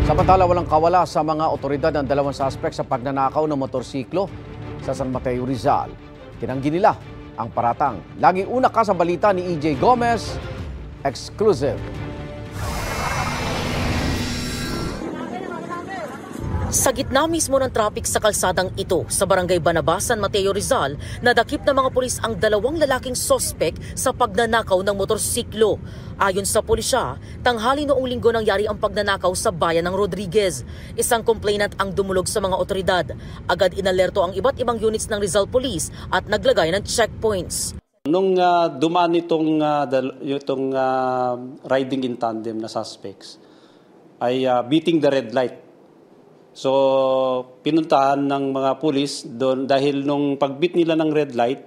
Samantala, walang kawala sa mga otoridad ng dalawang suspect sa pagnanakaw ng motorsiklo sa San Mateo, Rizal. Tinanggi nila ang paratang. Laging una ka sa balita ni EJ Gomez, exclusive. Sa gitna mismo ng traffic sa kalsadang ito sa Barangay Banaba, San Mateo, Rizal, nadakip ng mga pulis ang dalawang lalaking sospek sa pagnanakaw ng motorsiklo. Ayon sa pulisya, tanghali noong linggo nangyari ang pagnanakaw sa bayan ng Rodriguez. Isang complainant ang dumulog sa mga otoridad. Agad inalerto ang iba't ibang units ng Rizal Police at naglagay ng checkpoints. Nung dumaan itong riding in tandem na suspects, ay beating the red light. So, pinuntahan ng mga pulis doon dahil nung pagbit nila ng red light,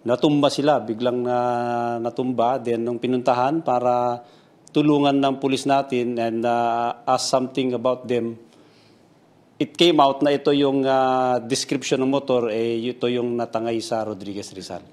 natumba sila, biglang natumba. Then nung pinuntahan para tulungan ng pulis natin and ask something about them, it came out na ito yung description ng motor, ito yung natangay sa Rodriguez, Rizal.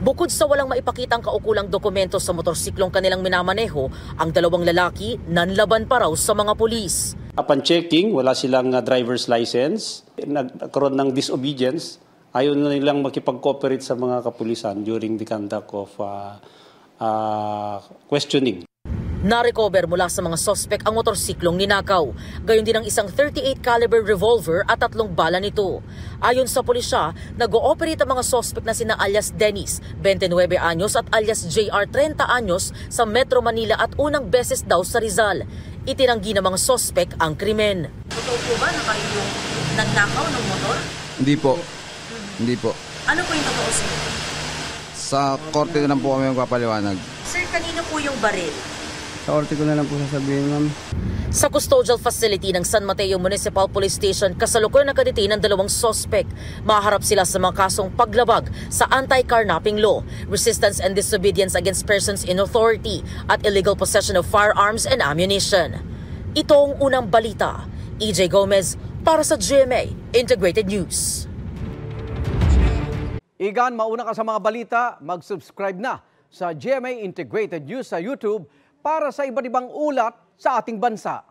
Bukod sa walang maipakitang kaukulang dokumento sa motorsiklong kanilang minamaneho, ang dalawang lalaki nanlaban pa raw sa mga pulis. Upon checking, wala silang driver's license. Nagkaroon ng disobedience. Ayaw na nilang makipag-cooperate sa mga kapulisan during the conduct of questioning. Na-recover mula sa mga sospek ang motorsiklong ninakaw. Gayon din ang isang .38 caliber revolver at 3 bala nito. Ayon sa pulisya, nag-ooperate ang mga sospek na sina alias Dennis, 29 anyos at alias JR, 30 anyos sa Metro Manila at unang beses daw sa Rizal. Itinanggi ng mga sospek ang krimen. Totoo po ba na kayo yung nagnakaw ng motor? Hindi po. Hindi po. Ano po yung totoo, sir? Sa korte na lang po kami magpapaliwanag. Sir, kanino po yung baril? Sa korte ko na lang po sasabihin, ma'am. Sa custodial facility ng San Mateo Municipal Police Station, kasalukuyan nakadetain ng dalawang sospek. Maharap sila sa mga kasong paglabag sa anti-carnapping law, resistance and disobedience against persons in authority, at illegal possession of firearms and ammunition. Ito ang unang balita. EJ Gomez para sa GMA Integrated News. Igan, mauna ka sa mga balita, mag-subscribe na sa GMA Integrated News sa YouTube para sa iba't ibang ulat sa ating bansa.